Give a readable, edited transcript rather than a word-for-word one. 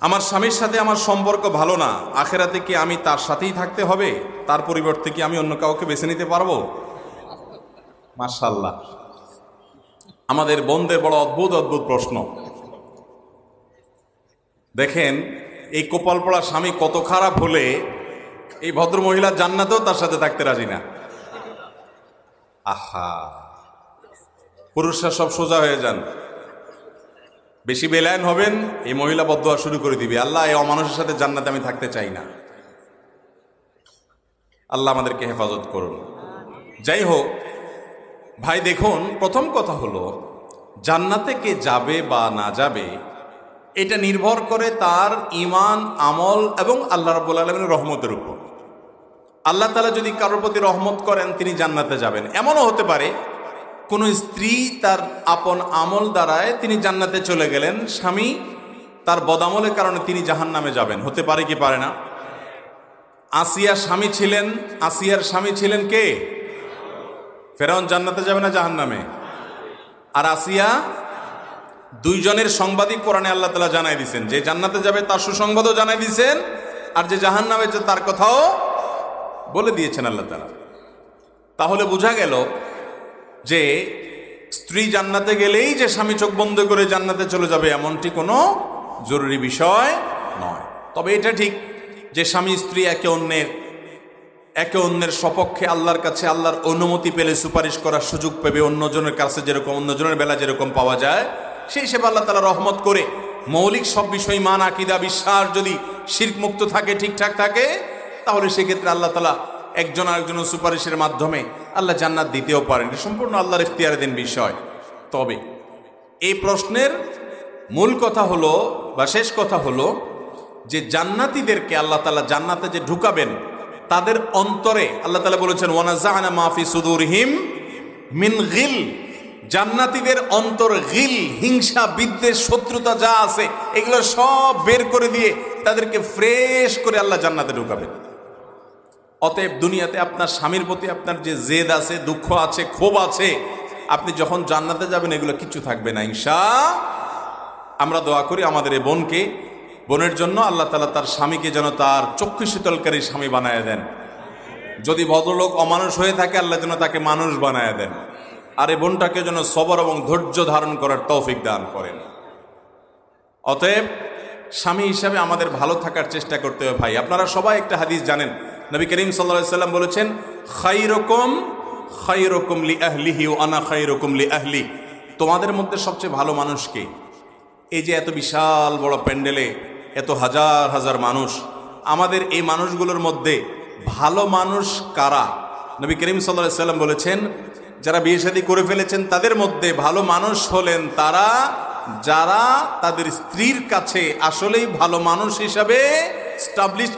আমার স্বামীর সাথে আমার সম্পর্ক ভালো না, আখেরাতে কি আমি তার সাথেই থাকতে হবে? তার পরিবর্তে কি আমি অন্য কাউকে বেছে নিতে পারবো? মাশাআল্লাহ, আমাদের বোনদের বড় অদ্ভুত অদ্ভুত প্রশ্ন। দেখেন, এই কপাল পড়া স্বামী কত খারাপ হলে এই ভদ্র মহিলা জান্নাতেও তার সাথে থাকতে রাজি না। আহা, পুরুষরা সব সোজা হয়ে যান, বেশি বেলায়ন হবেন, এই মহিলা বদদুয়া শুরু করে দিবে, আল্লাহ এই অমানুষের সাথে জান্নাতে আমি থাকতে চাই না। আল্লাহ আমাদেরকে হেফাজত করুন। যাই হোক ভাই, দেখুন, প্রথম কথা হলো জান্নাতে কে যাবে বা না যাবে এটা নির্ভর করে তার ঈমান, আমল এবং আল্লাহ রাব্বুল আলামিনের রহমতের উপর। আল্লাহ তাআলা যদি কারোর প্রতি রহমত করেন তিনি জান্নাতে যাবেন। এমনও হতে পারে কোনো স্ত্রী তার আপন আমল দ্বারায় তিনি জান্নাতে চলে গেলেন, স্বামী তার বদামলের কারণে তিনি জাহান্নামে যাবেন। হতে পারে কি পারে না? আসিয়ার স্বামী ছিলেন কে? ফেরাউন। জান্নাতে যাবে না জাহান্নামে? আর আসিয়া, দুইজনের সংবাদই কোরআনে আল্লাহ তাআলা জানাই দিয়েছেন, যে জান্নাতে যাবে তার সুসংবাদও জানাই দিয়েছেন, আর যে জাহান্নামে যাবে তার কথাও বলে দিয়েছেন আল্লাহ তাআলা। তাহলে বোঝা গেল যে স্ত্রী জান্নাতে গেলেই যে স্বামী চোখ বন্ধ করে জান্নাতে চলে যাবে এমনটি কোনো জরুরি বিষয় নয়। তবে এটা ঠিক যে স্বামী স্ত্রী একে অন্যের সপক্ষে আল্লাহর কাছে আল্লাহর অনুমতি পেলে সুপারিশ করার সুযোগ পাবে, অন্যজনের কাছে যেরকম অন্যজনের বেলা যেরকম পাওয়া যায়, সেই হিসেবে আল্লাহ তাআলা রহমত করে মৌলিক সব বিষয়, মান, আকীদা, বিশ্বাস যদি শিরক মুক্ত থাকে, ঠিকঠাক থাকে, তাহলে সেক্ষেত্রে আল্লাহ তাআলা একজন আরেকজনের সুপারিশের মাধ্যমে আল্লাহ জান্নাত দিতেও পারেন। এটা সম্পূর্ণ আল্লাহর ইখতিয়ারাধীন বিষয়। তবে এই প্রশ্নের মূল কথা হলো বা শেষ কথা হলো যে জান্নাতীদেরকে আল্লাহ তাআলা জান্নাতে যে ঢুকাবেন তাদের অন্তরে আল্লাহ তাআলা বলেছেন ওয়ানাযা'না মা ফি সুদুরহিম মিন গিল। জান্নাতীদের অন্তর গিল, হিংসা, বিদ্বেষ, শত্রুতা যা আছে এগুলো সব বের করে দিয়ে তাদেরকে ফ্রেশ করে আল্লাহ জান্নাতে ঢুকাবেন। অতএব দুনিয়াতে আপনার স্বামীর প্রতি আপনার যে জেদ আছে, দুঃখ আছে, ক্ষোভ আছে, আপনি যখন জান্নাতে যাবেন এগুলো কিচ্ছু থাকবে না ইনশাআল্লাহ। আমরা দোয়া করি আমাদের এই বোনের জন্য আল্লাহ তাআলা তার স্বামীকে যেন তার চক্ষু শীতলকারী স্বামী বানায় দেন। যদি ভদ্রলোক অমানুষ হয়ে থাকে আল্লাহ যেন তাকে মানুষ বানায় দেন, আর এই বোনটাকে যেন সবর এবং ধৈর্য ধারণ করার তৌফিক দান করেন। অতএব স্বামী হিসাবে আমাদের ভালো থাকার চেষ্টা করতে হবে। ভাই, আপনারা সবাই একটা হাদিস জানেন, নবী করিম সাল্লাল্লাহু আলাইহি সাল্লাম বলেছেন খায়রুকুম লিআহলিহি ওয়া আনা খায়রুকুম লিআহলি। তোমাদের মধ্যে সবচেয়ে ভালো মানুষ কে? এই যে এত বিশাল বড় প্যান্ডেলে এত হাজার হাজার মানুষ, আমাদের এই মানুষগুলোর মধ্যে ভালো মানুষ কারা? নবী করিম সাল্লাল্লাহু আলাইহি সাল্লাম বলেছেন যারা বিয়ে শাদী করে ফেলেছেন তাদের মধ্যে ভালো মানুষ হলেন তারা যারা তাদের স্ত্রীর কাছে আসলেই ভালো মানুষ হিসাবে স্টাবলিশ